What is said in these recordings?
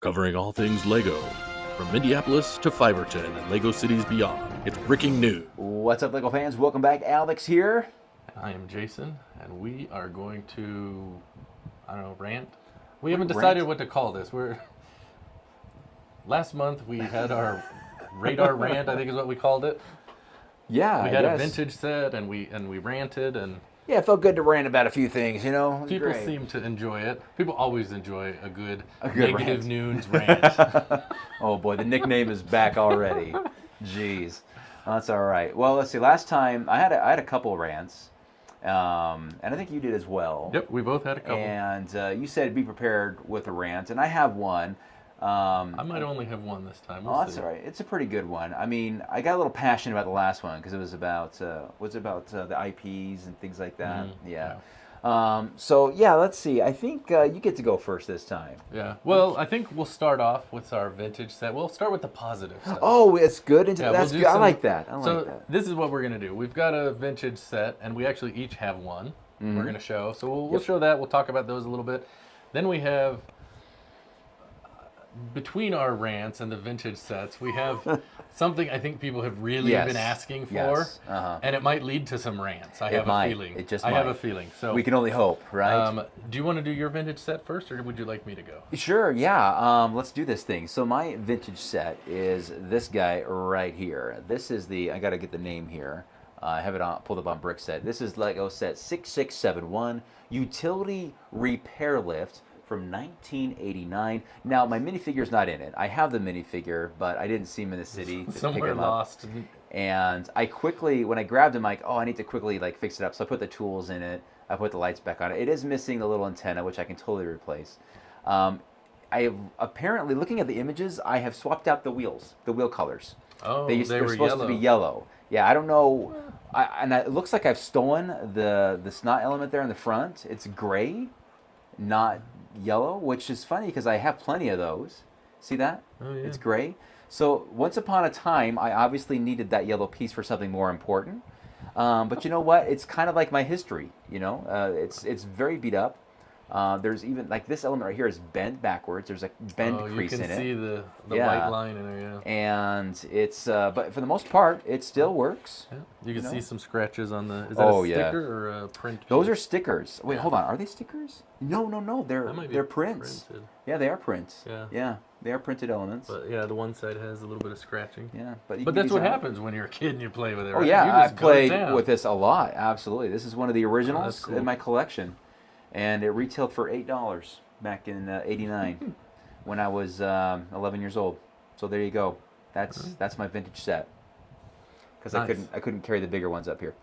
Covering all things LEGO, from Minneapolis to Fiverton and LEGO cities beyond. It's breaking news. What's up, LEGO fans? Welcome back. Alex here. I am Jason, and we are going to, rant. We haven't decided what to call this. Last month we had our radar rant, I think is what we called it. Yeah, we had a vintage set, and we ranted, and yeah, it felt good to rant about a few things, you know. People seem to enjoy it. People always enjoy a good rant. negative news rant. Oh boy, the nickname is back already. Jeez, that's all right. Well, let's see. Last time I had a couple rants, and I think you did as well. Yep, we both had a couple. And you said be prepared with a rant, and I have one. I might only have one this time. We'll that's all right. It's a pretty good one. I mean, I got a little passionate about the last one because it was about the IPs and things like that. Mm-hmm. Yeah. So yeah, let's see. I think you get to go first this time. Yeah. Well, I think we'll start off with our vintage set. We'll start with the positive stuff. Oh, it's good. That's good. I like that. So this is what we're gonna do. We've got a vintage set, and we actually each have one. Mm-hmm. We're gonna show. So we'll show that. We'll talk about those a little bit. Then we have. Between our rants and the vintage sets, we have something I think people have really been asking for, and it might lead to some rants. I have a feeling. It just I have a feeling. So we can only hope, right? Do you want to do your vintage set first, or would you like me to go? Sure, yeah. Let's do this thing. So my vintage set is this guy right here. This is I got to get the name here. I have it pulled up on Brickset. This is LEGO set 6671 Utility Repair Lift from 1989. Now, my minifigure's not in it. I have the minifigure, but I didn't see him in the city. Somewhere lost. And I quickly, when I grabbed him, I need to quickly fix it up. So I put the tools in it. I put the lights back on it. It is missing the little antenna, which I can totally replace. I have apparently, looking at the images, I have swapped out the wheels, the wheel colors. Oh, they're supposed yellow. to be yellow. Yeah, I don't know. And it looks like I've stolen the snot element there in the front. It's gray, not yellow, which is funny because I have plenty of those. See that? Oh, yeah. It's gray. So once upon a time, I obviously needed that yellow piece for something more important. But you know what? It's kind of like my history. You know, it's very beat up. There's even this element right here is bent backwards. There's a bend crease in it. You can see the white line in there, yeah. And it's but for the most part, it still works. Yeah. You can see some scratches on the. Is that a sticker or a print? Those are stickers. Wait, hold on. Are they stickers? No. They're prints. Printed. Yeah, they are prints. Yeah, they are printed elements. But yeah, the one side has a little bit of scratching. Yeah, but that's what happens when you're a kid and you play with it. Oh right? yeah, I played with this a lot. Absolutely, this is one of the originals in my collection. And it retailed for $8 back in '89 when I was 11 years old. So there you go. That's my vintage set. Because I couldn't carry the bigger ones up here.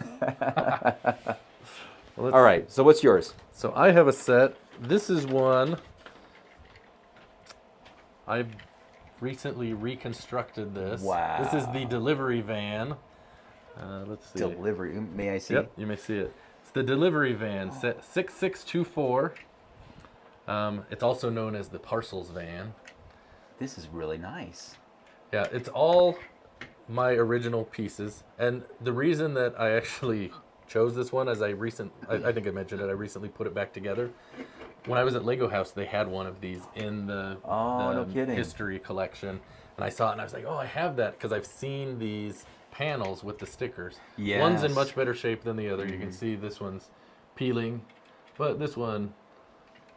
All right. So what's yours? So I have a set. This is one. I've recently reconstructed this. Wow. This is the delivery van. Let's see. Delivery. May I see? Yep. You may see it. The delivery van, set 6624. It's also known as the parcels van. This is really nice. Yeah, it's all my original pieces. And the reason that I actually chose this one, I think I mentioned it, I recently put it back together. When I was at Lego House, they had one of these in the no kidding. history collection. And I saw it and I was like, oh, I have that because I've seen these panels with the stickers. Yes. One's in much better shape than the other. You can see this one's peeling, but this one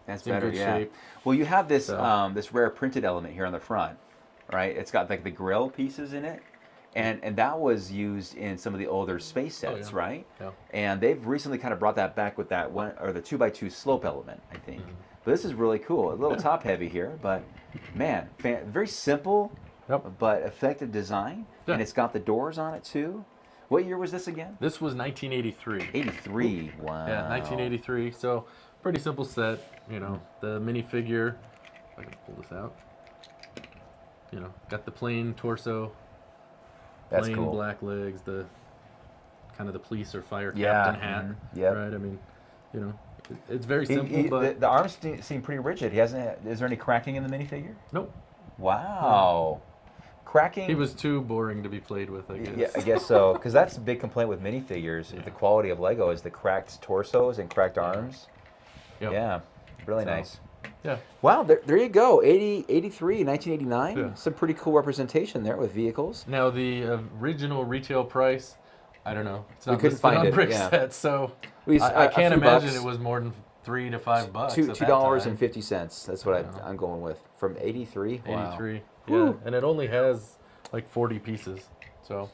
that's in better. good Yeah. shape. Well, you have this this rare printed element here on the front, right? It's got the grill pieces in it, and that was used in some of the older space sets, right? Yeah. And they've recently kind of brought that back with that one or the 2x2 slope element, I think. But this is really cool. A little top heavy here, but man, very simple. Yep. But effective design, and it's got the doors on it too. What year was this again? This was 1983. 83, wow. Yeah, 1983. So pretty simple set. You know, the minifigure. If I can pull this out. You know, got the plain torso. That's plain cool. Black legs. The kind of the police or fire captain hat. Yeah. Right. I mean, you know, it's very simple. But the arms seem pretty rigid. He hasn't. Is there any cracking in the minifigure? Nope. Wow. Cracking. He was too boring to be played with, I guess. Yeah, I guess so. Because that's a big complaint with minifigures. The quality of Lego is the cracked torsos and cracked arms. Yep. Yeah, really nice. Yeah. Wow, there you go. 83, 1989. Yeah. Some pretty cool representation there with vehicles. Now the original retail price, I don't know. It's not couldn't listed find on it, brick yeah. set, so We- I a can't few imagine bucks. it was more than $3 to $5 Two at that dollars time. and 50 cents. That's what Yeah. I'm going with. From 83. Wow. 83. Whew. Yeah, and it only has like 40 pieces, so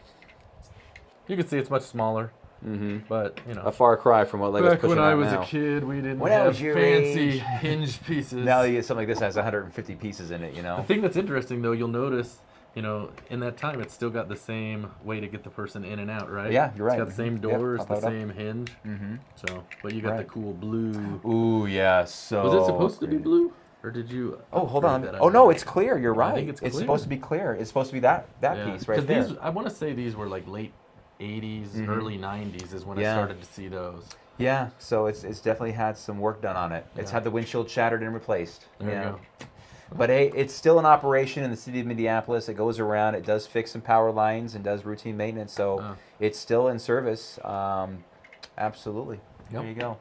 you can see it's much smaller. Mm-hmm. But you know, A far cry from what Lego's back pushing when I out was now. a kid, we didn't When I have was your fancy age. hinged pieces. Now you get something like this has 150 pieces in it. You The know. thing that's interesting though, you'll notice, you know, in that time, it's still got the same way to get the person in and out, right? Yeah, you're right. It's got the same Yep, doors, pop the it up. same hinge. Mm-hmm. So, but you got the Right. cool blue. Ooh, yeah. So. Was it supposed to be pretty. blue, or did you? Oh, hold upgrade on. that Oh no, upgrade? it's clear. You're right. I think it's clear. supposed to be clear. It's supposed to be that Yeah. piece right 'Cause there. these, I want to say these were like late 80s, Mhm. early 90s is when Yeah. I started to see those. Yeah, so it's definitely had some work done on it. It's Yeah. had the windshield shattered and replaced. There you go. But hey, it's still in operation in the city of Minneapolis. It goes around. It does fix some power lines and does routine maintenance. So Oh. it's still in service. Absolutely. Yep. There you go.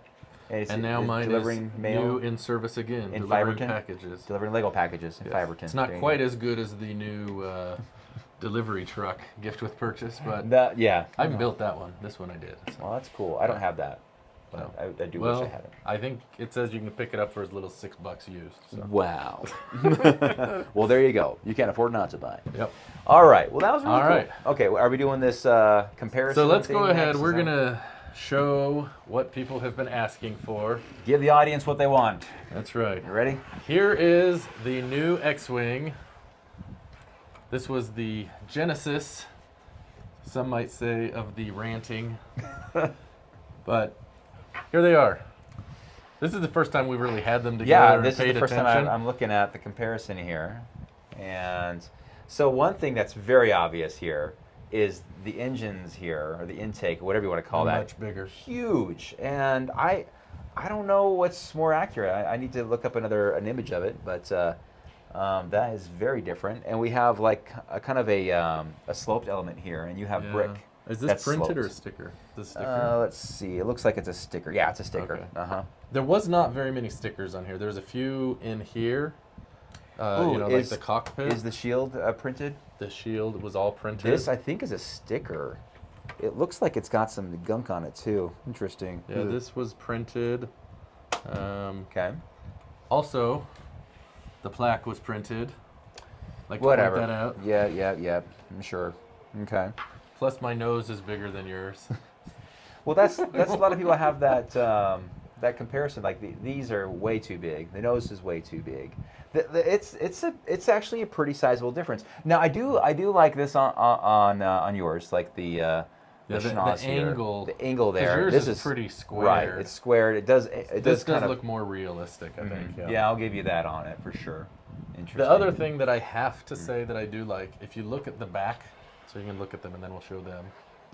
It's And now mine delivering is mail, new in service again, in delivering Fiverton? packages. delivering Lego packages in Yes. Fiverton. It's not There you quite go. as good as the new delivery truck, gift with purchase, but That, yeah. I haven't built that one. This one I did. So. Well, that's cool. I don't have that. No. I do Well, wish I had it. I think it says you can pick it up for as little as $6 used. So. Wow. Well, there you go. You can't afford not to buy. Yep. All right. Well, that was really All cool. right. Okay. Are we doing this comparison? So let's thing go ahead. next? We're Is that- gonna show what people have been asking for. give the audience what they want. That's right. You ready? Here is the new X-Wing. This was the genesis, some might say, of the ranting. But here they are. This is the first time we really had them together Yeah, and this is paid the first attention. time I'm looking at the comparison here. And so one thing that's very obvious here is the engines here, or the intake, whatever you want to call They're that. much bigger. Huge. And I don't know what's more accurate. I need to look up an image of it, but that is very different. And we have like a kind of a sloped element here, and you have Yeah. brick. Is this that's printed or a sloped. sticker? The sticker. Let's see. It looks like it's a sticker. Yeah, it's a sticker. Okay. Uh-huh. There was not very many stickers on here. There's a few in here. Ooh, You know, like the cockpit. Is the shield printed? The shield was all printed. This, I think, is a sticker. It looks like it's got some gunk on it, too. Interesting. Yeah, this was printed. Okay. Also, the plaque was printed. Like to Whatever. point that out. Yeah. I'm sure. Okay. Plus, my nose is bigger than yours. Well, that's a lot of people have that comparison. Like these are way too big. The nose is way too big. It's actually a pretty sizable difference. Now I do like this on yours, like the schnoz here. angle. The angle 'Cause there. yours This is pretty Right. squared. It's squared. It does. It This does does kind of look more realistic, I think. Yeah, I'll give you that on it for sure. Interesting. The other thing that I have to say that I do like, if you look at the back, so you can look at them and then we'll show them.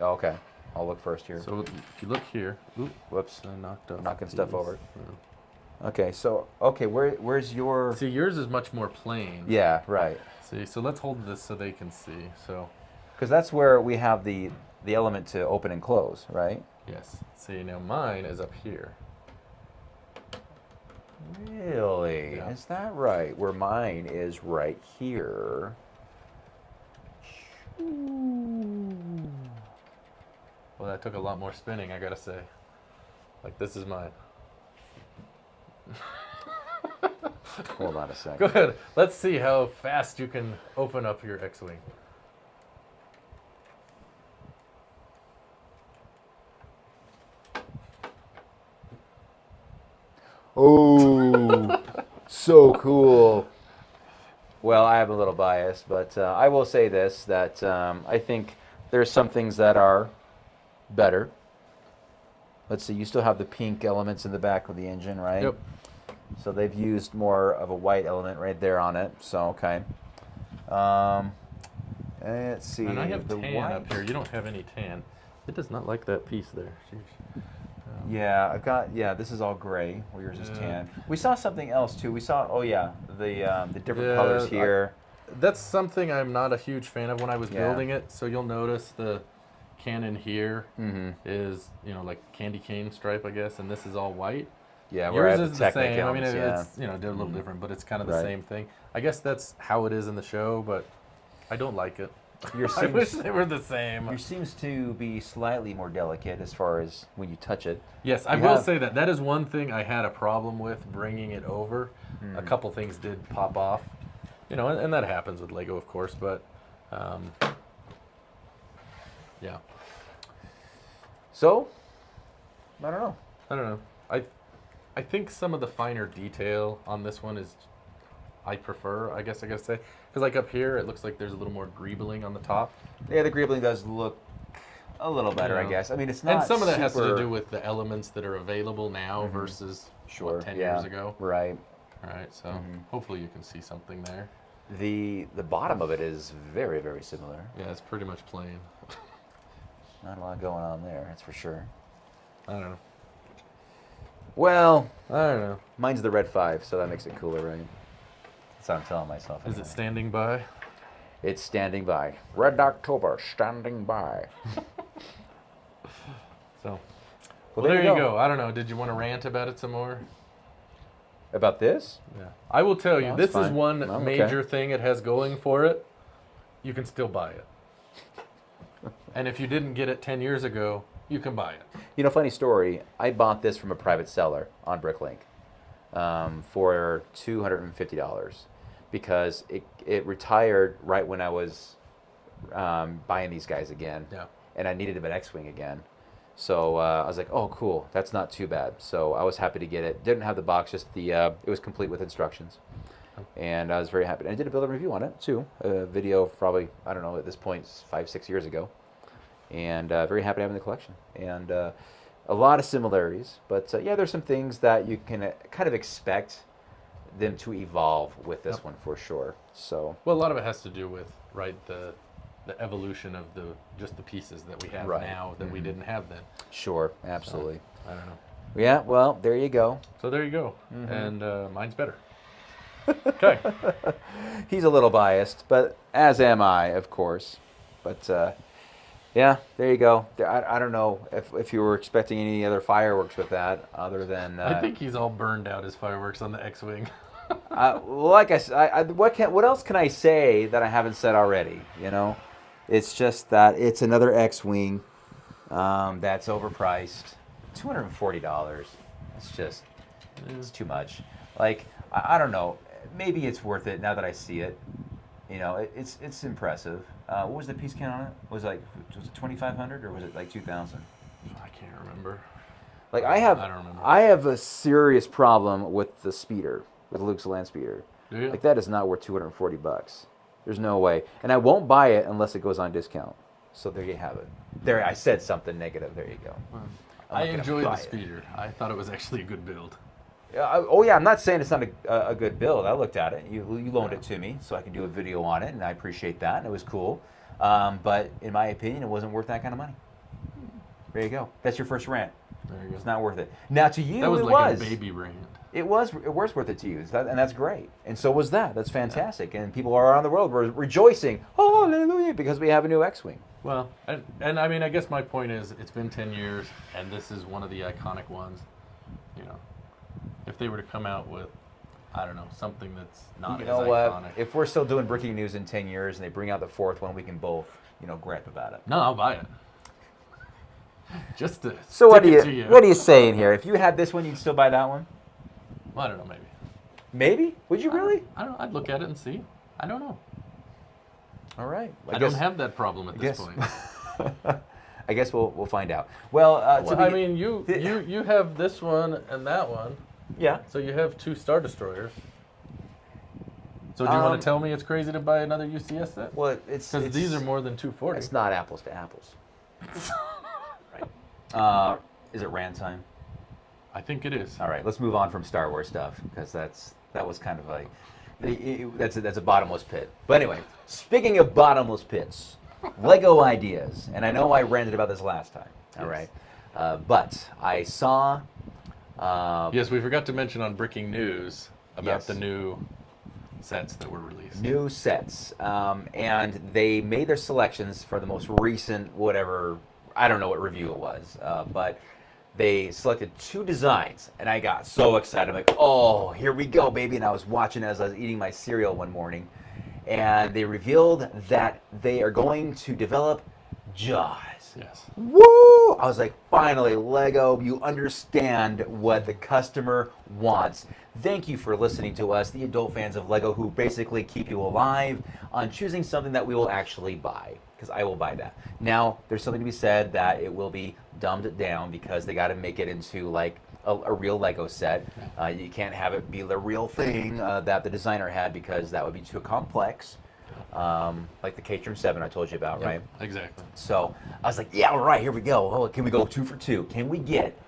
Oh, okay. I'll look first here. So if you look here, oop, Whoops. I knocked up Knocking stuff these. over. Yeah. Okay. So where's your? See, yours is much more plain. Yeah. Right. See, so let's hold this so they can see. So, Because that's where we have the element to open and close, right? yes. See, now mine is up here. Really? Yeah. Is that right? Where mine is right here. Well, that took a lot more spinning, I gotta say. Like, this is mine. Hold on a second. Go ahead. Let's see how fast you can open up your X-Wing. Oh, so cool. Well, I have a little bias, but I will say this, that I think there's some things that are better. Let's see, you still have the pink elements in the back of the engine, right? Yep. So they've used more of a white element right there on it. So, okay. And let's see. And I have the tan white. up here. You don't have any tan. It does not like that piece there. Sheesh. Yeah, I've got, this is all gray, where yours is Yeah. tan. We saw something else too. We saw, the different Yeah, colors here. That's something I'm not a huge fan of when I was Yeah. building it. So you'll notice the cannon here Mm-hmm. is, like candy cane stripe, I guess, and this is all white. Yeah, where I Yours have is the the same. I mean, elements, yeah. it's they're a little different, but it's kind of the Right. same thing. I guess that's how it is in the show, but I don't like it. Yours I wish seems, they were the same. yours seems to be slightly more delicate as far as when you touch it. Yes, I You will have- say that that is one thing I had a problem with bringing it over. A couple things did pop off, and that happens with Lego, of course. But yeah, So, I don't know. I don't know. I think some of the finer detail on this one is I prefer. I guess I gotta say because like up here, it looks like there's a little more greebling on the top. Yeah, the greebling does look a little better, I Yeah. guess. I mean, it's not And some of that has to super- do with the elements that are available now versus Sure, 10 yeah, years ago. Right. All right, so hopefully you can see something there. The bottom of it is very, very similar. Yeah, it's pretty much plain. Not a lot going on there, that's for sure. I don't know. Well, I don't know. mine's the red 5, so that makes it cooler, right? That's what I'm telling myself. Is anyway. it standing by? It's standing by. Red October, standing by. So, Well, there you go. I don't know. Did you want to rant about it some more? About this? Yeah. I will tell you, No, this it's is fine. one I'm major okay. thing it has going for it. You can still buy it. And if you didn't get it 10 years ago, you can buy it. You know, funny story. I bought this from a private seller on Bricklink for $250 because it retired right when I was buying these guys again. Yeah. And I needed an X-Wing again. So I was like, oh, cool. That's not too bad. So I was happy to get it. Didn't have the box, just it was complete with instructions. And I was very happy. And I did a build a review on it, too. A video probably, I don't know, at this point, 5-6 years ago. And very happy to have in the collection. And a lot of similarities. But, yeah, there's some things that you can kind of expect them to evolve with this one for sure. So Well, a lot of it has to do with, right, the evolution of just the pieces that we have Right. now that we didn't have then. sure, absolutely. I don't know. Yeah, well, there you go. So there you go. And mine's better. Okay. He's a little biased, but as am I, of course. But yeah, there you go. I don't know if you were expecting any other fireworks with that, other than I think he's all burned out his fireworks on the X-Wing. well, like I said, what else can I say that I haven't said already? You know, it's just that it's another X-Wing that's overpriced, $240. It's too much. Like I don't know. Maybe it's worth it now that I see it. You know, it's impressive. What was the piece count on it? Was it 2,500 or was it like 2,000? I can't remember. Like I don't remember. I have a serious problem with the speeder, with Luke's land speeder. Do you? Like that is not worth $240. There's no way, and I won't buy it unless it goes on discount. So there you have it. There, I said something negative. There you go. I not gonna enjoyed the buy it. speeder. I thought it was actually a good build. Oh yeah, I'm not saying it's not a good build. I looked at it. You loaned it to me, so I can do a video on it, and I appreciate that. And it was cool. But in my opinion, it wasn't worth that kind of money. There you go. That's your first rant. There you go. It's not worth it. Now to you, That was it like was. a baby rant. It was worth it to you, and that's great. And so was that. That's fantastic. And people around the world were rejoicing, hallelujah, because we have a new X-Wing. Well, and I mean, I guess my point is, it's been 10 years, and this is one of the iconic ones. You know, if they were to come out with, I don't know, something that's not You as know what? iconic. If we're still doing breaking news in 10 years and they bring out the fourth one, we can both, gripe about it. No, I'll buy it. Just to So what stick are it to you what are you saying here? If you had this one, you'd still buy that one? Well, I don't know, maybe. Maybe? Would you really? I don't know. I'd look at it and see. I don't know. All right. I don't have that problem at this point. I guess we'll find out. Well, I mean, you have this one and that one, yeah. so you have two Star Destroyers. So do you want to tell me it's crazy to buy another UCS set? Well, it's Because these are more than 240. It's not apples to apples. Right. Is it rant time? I think it is. All right, let's move on from Star Wars stuff because that was kind of like that's a bottomless pit. But anyway, speaking of bottomless pits, Lego ideas, and I know I ranted about this last time. All right, but I saw. Yes, we forgot to mention on Breaking News about Yes. the new sets that were released. New sets, and they made their selections for the most recent whatever. I don't know what review it was, but they selected 2 designs, and I got so excited. I'm like, oh, here we go, baby. And I was watching as I was eating my cereal one morning, and they revealed that they are going to develop Jaws. Yes. Woo! I was like, finally, Lego, you understand what the customer wants. Thank you for listening to us, the adult fans of Lego, who basically keep you alive on choosing something that we will actually buy, because I will buy that. Now, there's something to be said that it will be dumbed down because they got to make it into like a real Lego set. You can't have it be the real thing that the designer had, because that would be too complex. Like the Caterham 7 I told you about, right? Exactly. So I was like, yeah, all right, here we go. Oh, can we go 2 for 2? Can we get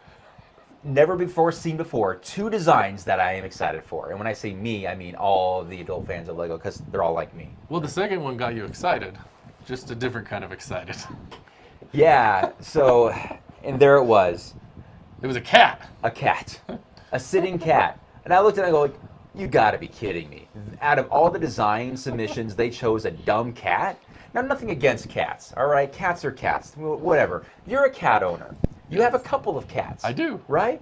never before seen before 2 designs that I am excited for? And when I say me, I mean all the adult fans of Lego, because they're all like me. Well, the second one got you excited, just a different kind of excited. Yeah, so, and there it was. It was a cat. A cat. A sitting cat. And I looked at it and I go, like, you gotta be kidding me. Out of all the design submissions, they chose a dumb cat? Now, nothing against cats, all right? Cats are cats, whatever. You're a cat owner. You have a couple of cats. I do. Right?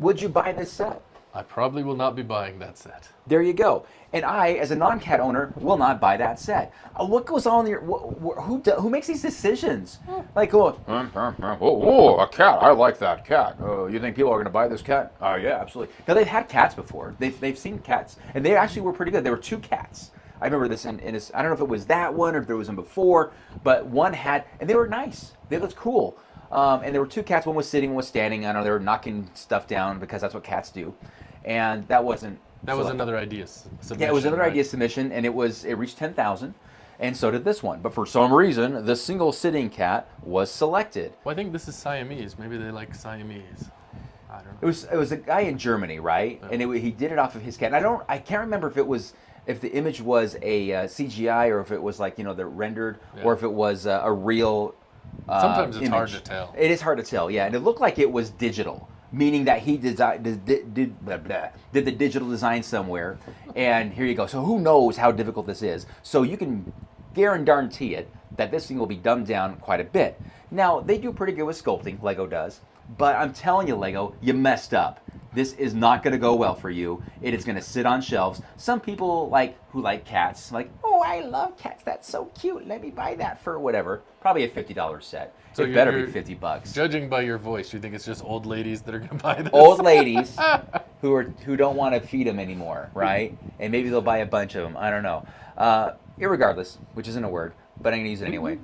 Would you buy this set? I probably will not be buying that set. There you go. And I, as a non-cat owner, will not buy that set. What goes on here? Who makes these decisions? Like, Oh, a cat. I like that cat. You think people are going to buy this cat? Yeah, absolutely. now they've had cats before. They've seen cats, and they actually were pretty good. There were 2 cats. I remember this in his, I don't know if it was that one or if there was one before, but one had, and they were nice. They looked cool. And there were 2 cats. One was sitting, one was standing. I don't know, they were knocking stuff down because that's what cats do. And that wasn't. That was another idea submission. Yeah, it was another right? idea submission, and it reached 10,000, and so did this one. But for some reason, the single sitting cat was selected. Well, I think this is Siamese. Maybe they like Siamese. I don't know. It was a guy in Germany, right? Yeah. And he did it off of his cat. And I can't remember if the image was a CGI or if it was like, the rendered, or if it was a real. Sometimes it's image. hard to tell. It is hard to tell, yeah. And it looked like it was digital, meaning that he did the digital design somewhere. And here you go. So who knows how difficult this is? So you can guarantee it that this thing will be dumbed down quite a bit. Now, they do pretty good with sculpting, Lego does. But I'm telling you, Lego, you messed up. This is not going to go well for you. It is going to sit on shelves. Some people who like cats, like, oh, I love cats. That's so cute. Let me buy that for whatever. Probably a $50 set. So it better be $50. Judging by your voice, you think it's just old ladies that are going to buy this? Old ladies who don't want to feed them anymore, right? And maybe they'll buy a bunch of them. I don't know. Irregardless, which isn't a word, but I'm going to use it anyway.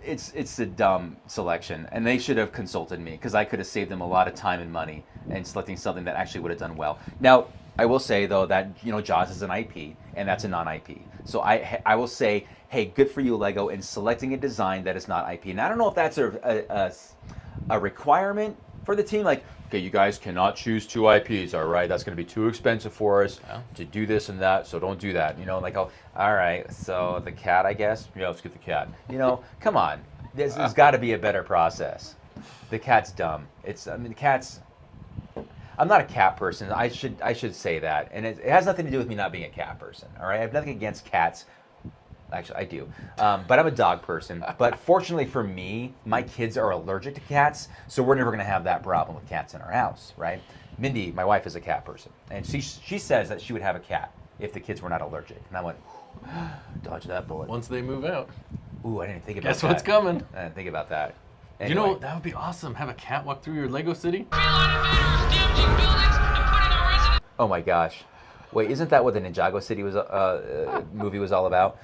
It's a dumb selection, and they should have consulted me, because I could have saved them a lot of time and money in selecting something that actually would have done well. Now, I will say, though, that Jaws is an IP, and that's a non-IP. So I will say, hey, good for you, Lego, in selecting a design that is not IP. And I don't know if that's a requirement for the team. Like, okay, you guys cannot choose 2 IPs, all right? That's going to be too expensive for us to do this and that, so don't do that. Like, oh, all right, so the cat, I guess? Yeah, let's get the cat. Come on. There's got to be a better process. The cat's dumb. The cat's... I'm not a cat person. I should say that. And it has nothing to do with me not being a cat person, all right? I have nothing against cats. Actually, I do. But I'm a dog person. But fortunately for me, my kids are allergic to cats, so we're never going to have that problem with cats in our house, right? Mindy, my wife, is a cat person. And she says that she would have a cat if the kids were not allergic. And I went, dodge that bullet. Once they move out. Ooh, I didn't think about that. Guess what's coming? I didn't think about that. Anyway. That would be awesome. Have a cat walk through your Lego city. Oh my gosh. Wait, isn't that what the Ninjago City movie was all about?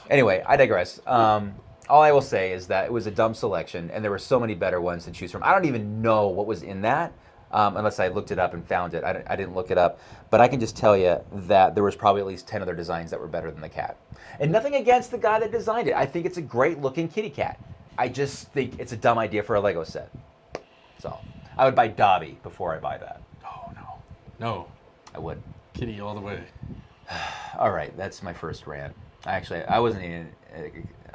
Anyway, I digress. All I will say is that it was a dumb selection, and there were so many better ones to choose from. I don't even know what was in that, unless I looked it up and found it. I didn't look it up. But I can just tell you that there was probably at least 10 other designs that were better than the cat. And nothing against the guy that designed it. I think it's a great-looking kitty cat. I just think it's a dumb idea for a Lego set. So I would buy Dobby before I buy that. Oh, no. No. I would. Kitty all the way. All right, that's my first rant. I didn't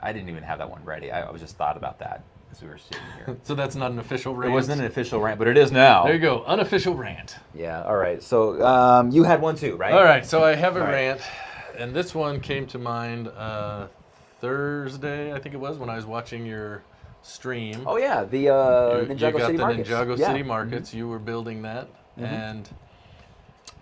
even have that one ready. I was just thought about that as we were sitting here. So that's not an official rant? It wasn't an official rant, but it is now. There you go. Unofficial rant. Yeah, all right. So you had one too, right? All right, so I have a All right. rant, and this one came to mind Thursday, I think it was, when I was watching your stream. Oh yeah, the you Ninjago got City the Markets. Ninjago Yeah. City Markets. You were building that, and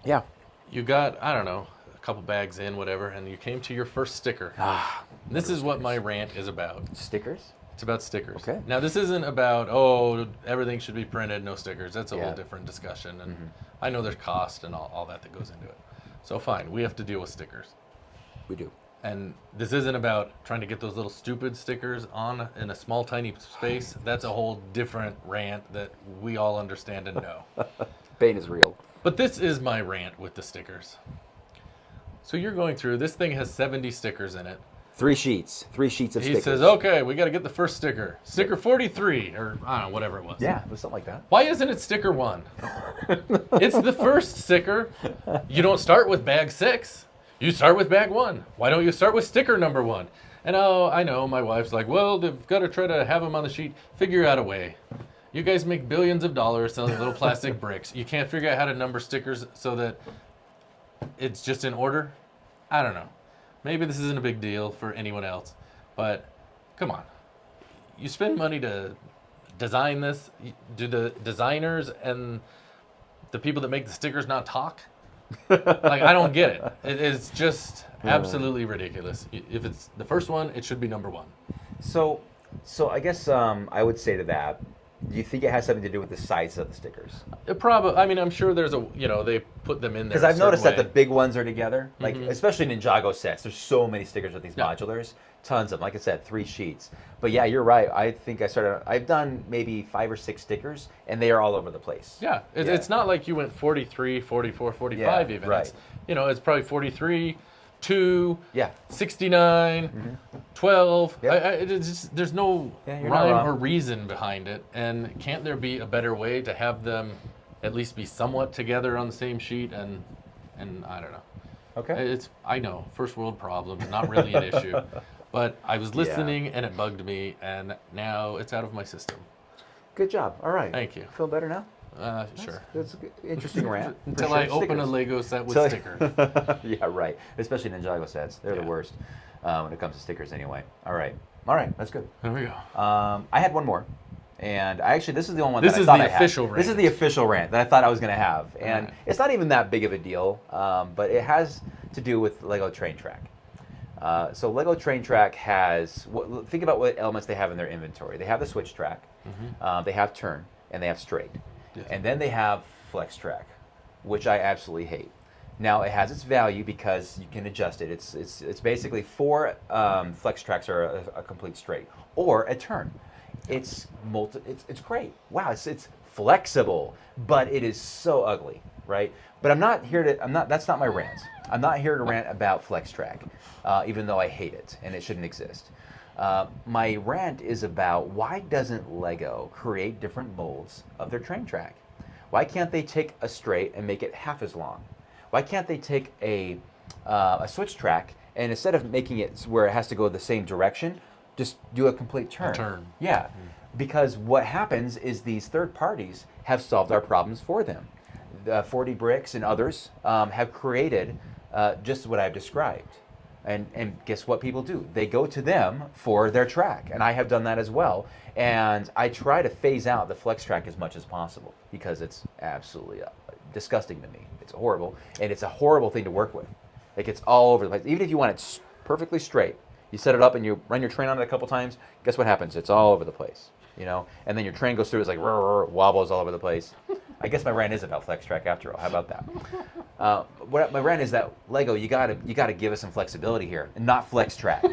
Yeah. you got, I don't know, a couple bags in, whatever, and you came to your first sticker. And this is what my rant is about. Stickers? It's about stickers. Okay. Now, this isn't about, oh, everything should be printed, no stickers. That's a Yeah. whole different discussion. And I know there's cost and all that goes into it. So fine, we have to deal with stickers. We do. And this isn't about trying to get those little stupid stickers on in a small, tiny space. That's a whole different rant that we all understand and know. Pain is real. But this is my rant with the stickers. So you're going through, this thing has 70 stickers in it. 3 sheets of He stickers. says, okay, we got to get the first sticker. Sticker 43, or I don't know, whatever it was. Yeah, it was something like that. Why isn't it sticker 1? It's the first sticker. You don't start with bag 6. You start with bag 1. Why don't you start with sticker number 1? And oh, I know, my wife's like, well, they've got to try to have them on the sheet. Figure out a way. You guys make billions of dollars selling little plastic bricks. You can't figure out how to number stickers so that it's just in order? I don't know. Maybe this isn't a big deal for anyone else, but come on. You spend money to design this. Do the designers and the people that make the stickers not talk? Like, I don't get it. It's just absolutely ridiculous. If it's the first one, it should be number 1. So I guess I would say to that, do you think it has something to do with the size of the stickers? It probably. I mean, I'm sure there's a. They put them in there. Because I've noticed way. that the big ones are together, like especially Ninjago sets. There's so many stickers with these modulars, tons of them. Like I said, 3 sheets. But yeah, you're right. I think I've done maybe 5 or 6 stickers, and they are all over the place. Yeah, it's not like you went 43, 44, 45 even. right. It's, it's probably 43, 2, Yeah. 69, 12. Yep. It's just, there's no Yeah, you're not rhyme wrong. or reason behind it. And can't there be a better way to have them at least be somewhat together on the same sheet? And I don't know. Okay. I know, first world problem, not really an issue. But I was listening and it bugged me, and now it's out of my system. Good job. All right. Thank you. Feel better now? Sure. That's a good, interesting rant. for Until sure. I open a Stickers. Lego set with So- stickers. Yeah, right. Especially Ninjago sets. They're the Yeah. worst when it comes to stickers anyway. All right. That's good. There we go. I had one more. And this is the only one This that I is thought the I had. official This is rant. the official rant that I thought I was going to have. And Alright. it's not even that big of a deal, but it has to do with Lego Train Track. So Lego Train Track has, think about what elements they have in their inventory. They have the switch track, they have turn, and they have straight. Yes. And then they have flex track, which I absolutely hate. Now it has its value because you can adjust it. It's basically 4 flex tracks are a complete straight or a turn. It's great. Wow, it's flexible, but it is so ugly, right? But that's not my rant. I'm not here to rant about flex track, even though I hate it and it shouldn't exist. My rant is about why doesn't Lego create different molds of their train track? Why can't they take a straight and make it half as long? Why can't they take a switch track and instead of making it where it has to go the same direction, just do a complete turn? turn. Yeah, because what happens is these third parties have solved our problems for them. The 40 Bricks and others have created just what I've described. And guess what people do? They go to them for their track. And I have done that as well. And I try to phase out the flex track as much as possible because it's absolutely disgusting to me. It's horrible. And it's a horrible thing to work with. Like, it's all over the place. Even if you want it perfectly straight, you set it up and you run your train on it a couple times, guess what happens? It's all over the place. And then your train goes through, it's like wobbles all over the place. I guess my rant is about flex track after all. How about that? My rant is that Lego, you gotta give us some flexibility here, and not flex track.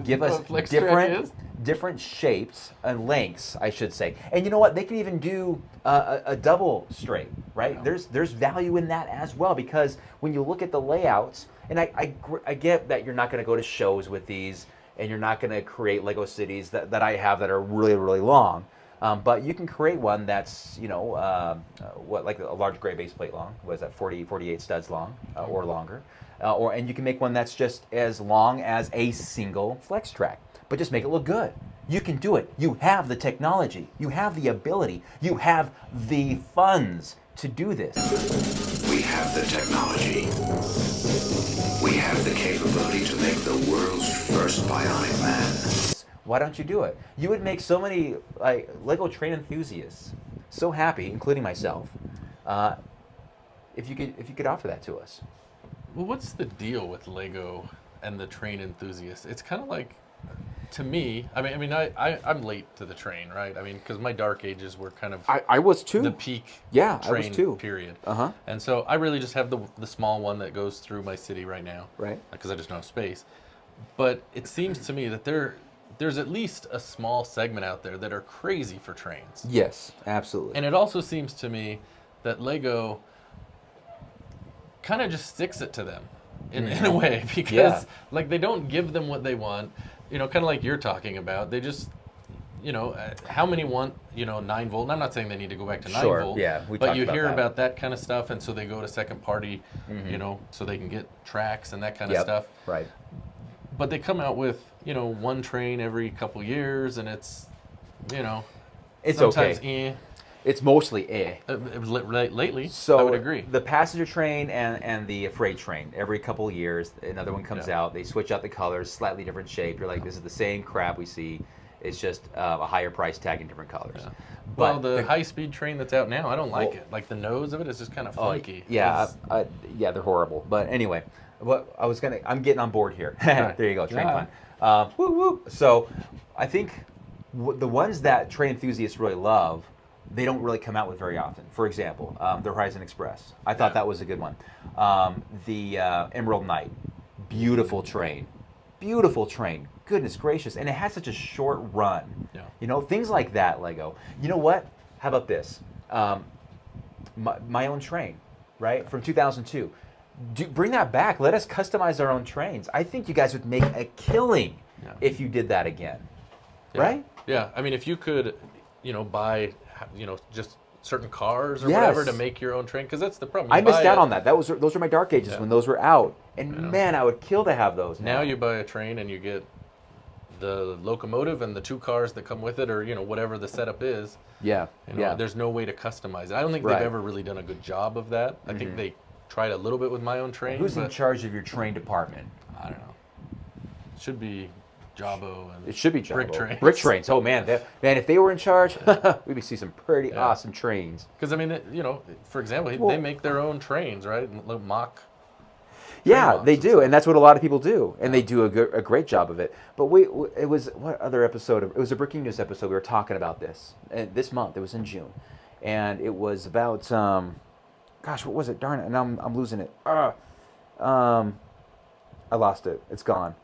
Give us Flex track is? different shapes and lengths, I should say. And you know what? They can even do a double straight, right? Yeah. There's value in that as well because when you look at the layouts, and I get that you're not going to go to shows with these, and you're not going to create Lego cities that I have that are really, really long. But you can create one that's, like a large gray base plate long. What is that, 48 studs long or longer? And you can make one that's just as long as a single flex track, but just make it look good. You can do it. You have the technology. You have the ability. You have the funds to do this. We have the technology. We have the capability to make the world's first bionic man. Why don't you do it? You would make so many like Lego train enthusiasts so happy, including myself, if you could offer that to us. Well, what's the deal with Lego and the train enthusiasts? It's kind of like, to me, I'm late to the train, right? I mean, because my dark ages were kind of I was too. the peak Yeah, I train was too. period. Uh-huh. And so I really just have the small one that goes through my city right now. Right. Because I just don't have space. But it seems to me that there's at least a small segment out there that are crazy for trains. Yes, absolutely. And it also seems to me that Lego kind of just sticks it to them in a way, because like they don't give them what they want, kind of like you're talking about. They just, how many want, 9 volt? And I'm not saying they need to go back to 9 volt. Yeah, but you hear about that kind of stuff, and so they go to second party, so they can get tracks and that kind of stuff. Right. But they come out with, one train every couple years, and it's, It's sometimes okay. It's mostly lately, So I would agree. The passenger train and the freight train, every couple of years, another one comes out. They switch out the colors, slightly different shape. You're like, this is the same crap we see. It's just a higher price tag in different colors. Yeah. But Well, the high-speed train that's out now, I don't like it. Like the nose of it is just kind of funky. Yeah, they're horrible. But anyway, I'm getting on board here. There you go, train fun. Woo woo. So, I think the ones that train enthusiasts really love, they don't really come out with very often. For example, the Horizon Express. I thought that was a good one. The Emerald Knight, beautiful train. Goodness gracious, and it had such a short run. Yeah. Things like that, Lego. You know what? How about this? My own train, right, from 2002. Bring that back. Let us customize our own trains. I think you guys would make a killing if you did that again, right? Yeah. I mean, if you could, buy, just certain cars or whatever to make your own train, because that's the problem. I missed out on that. Those were my dark ages when those were out, and man, I would kill to have those. Now you buy a train and you get the locomotive and the 2 cars that come with it, or whatever the setup is. Yeah. There's no way to customize it. I don't think they've ever really done a good job of that. I think they tried a little bit with my own train. Who's in charge of your train department? I don't know. It should be Jabbo and It should be Jabbo. Brick Trains. Brick Trains. Oh man, if they were in charge, we'd see some pretty awesome trains. Because I mean, for example, they make their own trains, right? Mock. Yeah, they do, and that's what a lot of people do, and they do a great job of it. But it was what other episode? It was a Breaking News episode. We were talking about this, and this month. It was in June, and it was about gosh, what was it? Darn it! And I'm losing it. I lost it. It's gone.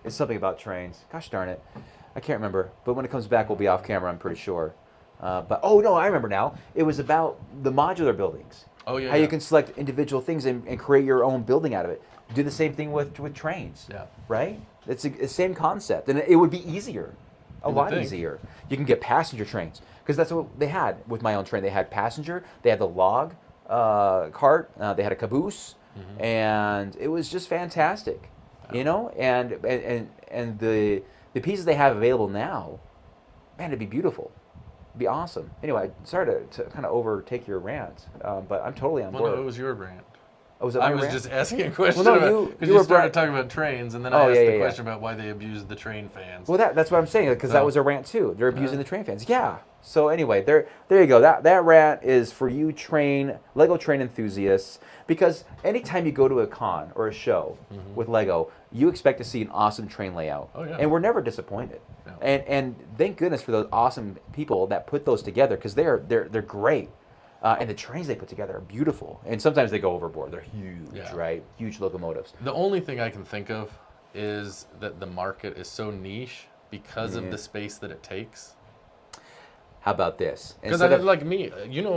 It's something about trains. Gosh darn it, I can't remember. But when it comes back, we'll be off camera. I'm pretty sure. But oh no, I remember now. It was about the modular buildings. Oh yeah. How you can select individual things and create your own building out of it. Do the same thing with trains. Yeah. Right? It's the same concept, and it would be easier, a lot easier. You can get passenger trains because that's what they had with my own train. They had passenger. They had the log cart. They had a caboose, and it was just fantastic. And the pieces they have available now, man, it'd be beautiful. Be awesome. Anyway, sorry to kind of overtake your rant, but I'm totally on board. Well, no, it was your rant. Oh, was it I my was rant? just asking a question Well, no, because you you were started talking about trains, and then I asked the question about why they abused the train fans. Well, that's what I'm saying, because that was a rant too. They're abusing the train fans. Yeah. So anyway, there you go. That rant is for you Lego train enthusiasts, because anytime you go to a con or a show with Lego, you expect to see an awesome train layout. Oh, yeah. And we're never disappointed. Yeah. And thank goodness for those awesome people that put those together, because they're great. And the trains they put together are beautiful. And sometimes they go overboard. They're huge, right? Huge locomotives. The only thing I can think of is that the market is so niche because of the space that it takes. How about this? Because like me,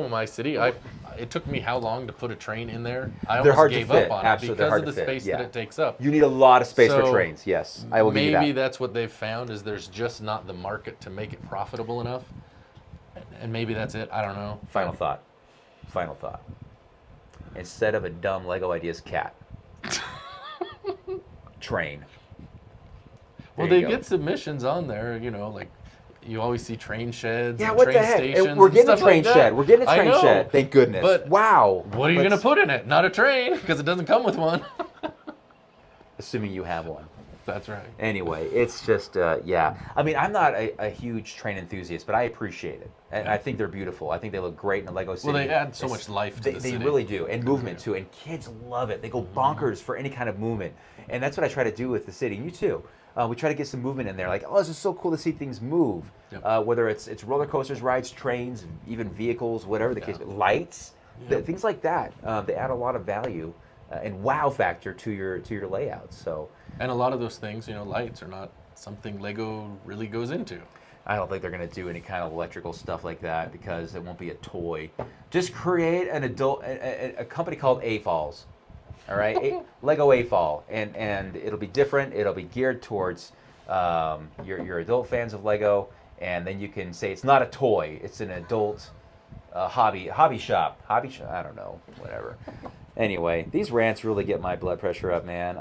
my city, it took me how long to put a train in there? I They're almost hard gave to fit. up on Absolutely, it they're because hard of the to fit. space that it takes up. You need a lot of space for So, trains. Yes, I will give you that. Maybe that's what they've found, is there's just not the market to make it profitable enough. And maybe that's it. I don't know. Final thought. Instead of a dumb Lego Ideas cat, train. Well, There they you go. get submissions on there, like you always see train sheds Yeah, and what train the heck? stations. We're getting a and stuff train like shed. that. We're getting a I train know, shed. Thank goodness. But wow. what are you going to put in it? Not a train, because it doesn't come with one. assuming you have one. That's right. Anyway, it's just, yeah. I mean, I'm not a huge train enthusiast, but I appreciate it. And I think they're beautiful. I think they look great in a Lego city. Well, they add so much life to the They city. really do. And movement, too. And kids love it. They go bonkers for any kind of movement. And that's what I try to do with the city. And you, too. We try to get some movement in there. Like, oh, this is so cool to see things move. Yep. Whether it's roller coasters, rides, trains, even vehicles, whatever the case. Lights, things like that. They add a lot of value and wow factor to your layout. So. And a lot of those things, lights are not something Lego really goes into. I don't think they're going to do any kind of electrical stuff like that because it won't be a toy. Just create an adult, a company called AFALS, all right? Lego AFAL, and it'll be different. It'll be geared towards your adult fans of Lego, and then you can say it's not a toy. It's an adult hobby shop. I don't know, whatever. Anyway, these rants really get my blood pressure up, man.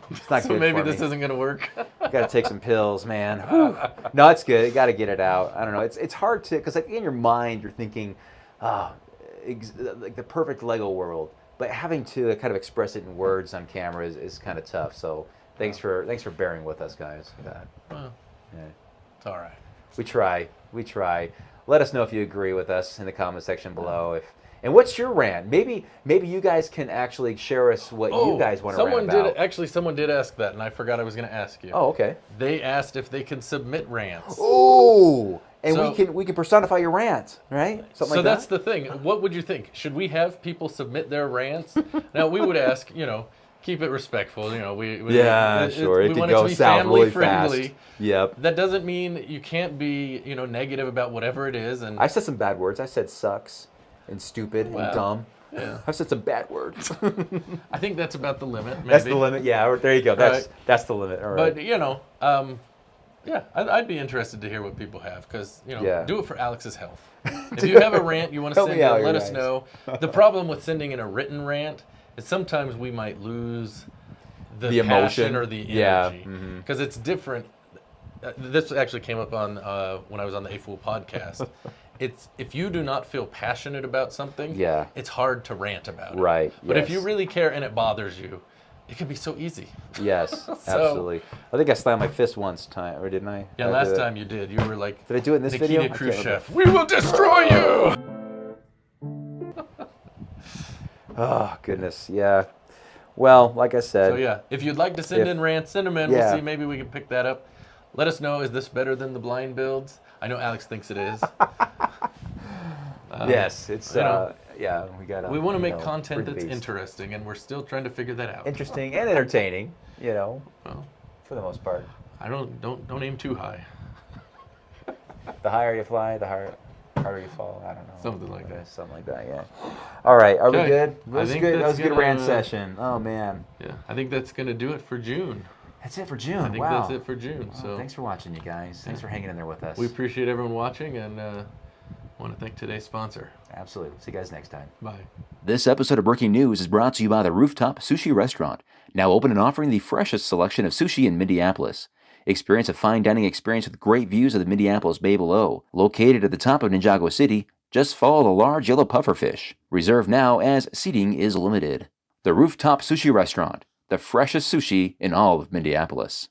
It's not So good maybe for this me. isn't going to work. Got to take some pills, man. Whew. No, it's good. You got to get it out. I don't know. It's hard to, because like in your mind you're thinking, like the perfect Lego world, but having to kind of express it in words on camera is kind of tough. So thanks for bearing with us, guys. With that. Well, Yeah. it's all right. We try. Let us know if you agree with us in the comment section below. And what's your rant? Maybe you guys can actually share us what you guys want to rant about. Someone did ask that, and I forgot I was going to ask you. Oh, okay. They asked if they can submit rants. Oh, and So- we can personify your rant, right? Something So like that's that. the thing. What would you think? Should we have people submit their rants? Now we would ask, keep it respectful. We Sure. We It could want go it to be south family really friendly. fast. Yep. That doesn't mean you can't be negative about whatever it is. And I said some bad words. I said sucks and stupid Wow. and dumb. Yeah. I said some bad words. I think that's about the limit. Maybe. That's the limit. Yeah. There you go. Right. That's the limit. All right. But yeah, I'd be interested to hear what people have because Yeah. do it for Alex's health. If you have a rant you want to Help send me out in, here, let us guys. know. The problem with sending in a written rant is sometimes we might lose the emotion. passion or the Yeah, energy because it's different. This actually came up on when I was on the A-Fool podcast. It's if you do not feel passionate about something, Yeah. it's hard to rant about it. Right, But if yes. you really care and it bothers you, it can be so easy. Yes. Absolutely. I think I slammed my fist once time, or didn't I? Yeah, I last did. time you did. You were like, Did I do it in this Nikita video? I Khrushchev. can't We will destroy you. Oh goodness. Yeah. Well, like I said. So yeah, if you'd like to send If- in rants, send them in. Yeah. We'll see. Maybe we can pick that up. Let us know. Is this better than the blind builds? I know Alex thinks it is. Yes. It's yeah. We got. We want to make content that's interesting, and we're still trying to figure that out. interesting and entertaining. Well, For the most part. I don't aim too high. The higher you fly, the harder you fall. I don't know. Something like that. Something like that. Yeah. All right. Are we Okay. good? I That was think good. That that's was a good gonna- rant session. Oh man. Yeah, I think that's gonna do it for June. That's it for June. I think wow. that's it for June. Well, So thanks for watching, you guys. Thanks for hanging in there with us. we appreciate everyone watching, and want to thank today's sponsor. Absolutely. See you guys next time. Bye. This episode of Breaking News is brought to you by the Rooftop Sushi Restaurant, now open and offering the freshest selection of sushi in Minneapolis. Experience a fine dining experience with great views of the Minneapolis Bay below. Located at the top of Ninjago City, just follow the large yellow pufferfish. Reserve now as seating is limited. The Rooftop Sushi Restaurant, the freshest sushi in all of Minneapolis.